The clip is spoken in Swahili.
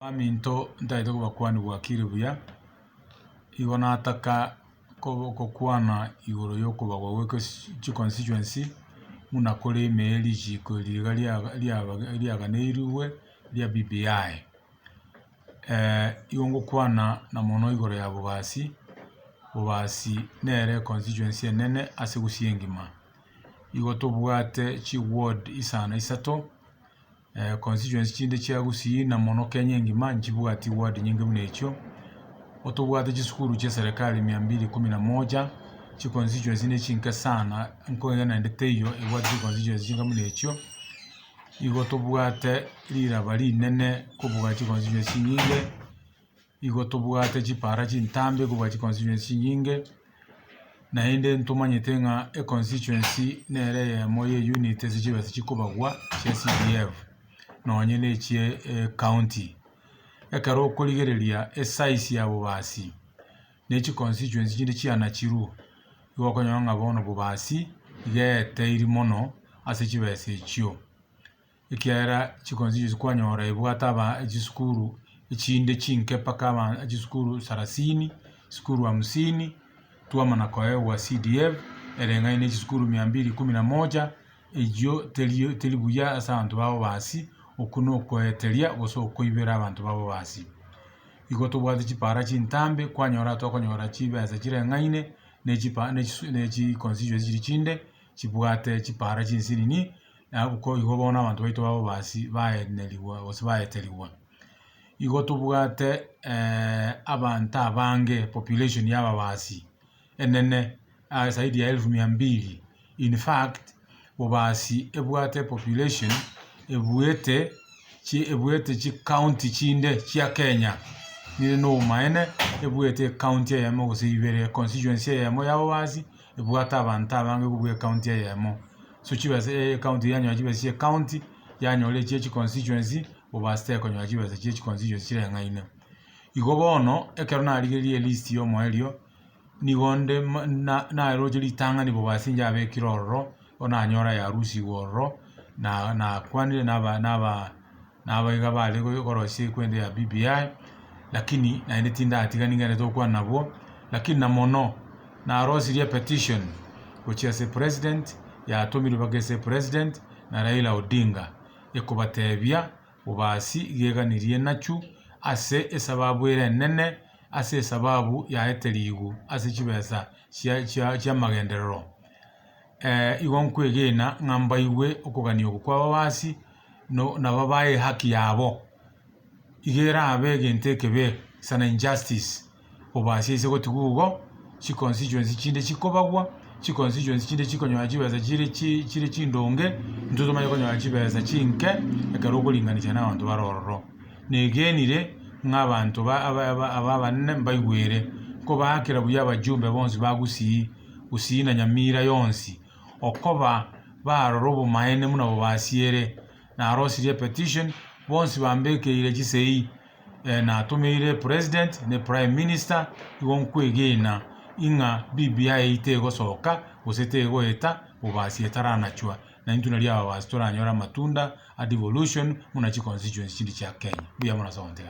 Aminto ndaito kubakwani bwakire buya igo nataka kokwana igoro yokobagwa gweke constituency muna kore emeri jiko liga liaganeiruwe lia BBI igo ngokwana na mono igoro ya bobasi nere constituency enene ase gusiengima igo tobwate chi ward isana isato constituency chinde chia Gusii na mono Kenya engima nchibwati ward nyingi mnechio otobwate chisukuru cha serikali 211 chi constituency ne chinka sana nkoga na ndeteyo ebwate constituency chinga mnechio igo tobwate liraba linene kubwa chi constituency nyingi igo tobwate chipara chintambe kubwa chi constituency nyingi na inde ntumanyete nga constituency nere ya moye unit zibase chikobagwa cha CDF nonye nechie county ekaro okorigereria size ya bobasi nechi constituency chinde chiana chiru igo konyanga bono bobasi igete iri mono ase chibese chio ikiara chi constituency kwanyora ibwata aba chisukuru ichinde chinke paka aba chisukuru 30 sukuru 50 tuamana kwa CDF erenga ine chisukuru 211 ijyo telibuya asa abantu babo basi okuno kweteria goso koibera abantu babo basi igo tobwate chipara chintambe kwanyora tokonyora chibeza chirengaine nechi constituency chinde chibwate chipara chinsirini uko igo bona abantu baito babo basi baeneliwa baeteliwa igo tobwate abantu abange population yaba basi enene zaidi ya 1200 in fact bobasi ebwate population ebwete chi county chinde chia Kenya nile no maene ebwete county ya mo gusibere constituency ya mo yabo basi ebwata abantu abange kubwe county ya mo so chibase county yanyo chibase county yanyo le chi constituency obase konyo chibase chi constituency chirengaine igo bono ekero na rigerie list yo moelio nigonde na rojo litanga ni bobasi njabe kiroro ona nyora ya rusi woro na kwanile naba iga bale gorosi kwende ya BBI lakini na ende tinda atiganinga neto kwa nabo lakini na mono na rosi petition kuchia se president ya Atomiru bagese president na Raila Odinga ekobatebia ubasi yeganirie nachu ase esababu ere nene ase sababu ya eteligu ase chibesa chia magenderero igon kwegena ngamba iwe okuganio kwa babasi no na babaye haki yabo igera abege ntekebe sana injustice obasi ise gotigugo chi constituency chinde chikobagwa chi constituency chinde chikonyo achibeza chiri chindonge ntuzo mayo konyo achibeza chinke ekaro kulinganisha na abantu barororo negenire nk'abantu abanene mbayigwere ko bakira buya abajumbe bonsi bagusii na Nyamira yonsi okoba barorobo maene muna bobasiere na rosirie petition bonsi bambeke ile gisei na tumire president ne prime minister igonkwegena inga BBI itego soka usetego eta bobasi taranachwa na intuna lya abastora nyora matunda a devolution muna chi constituency chindi cha Kenya buya muna sonte.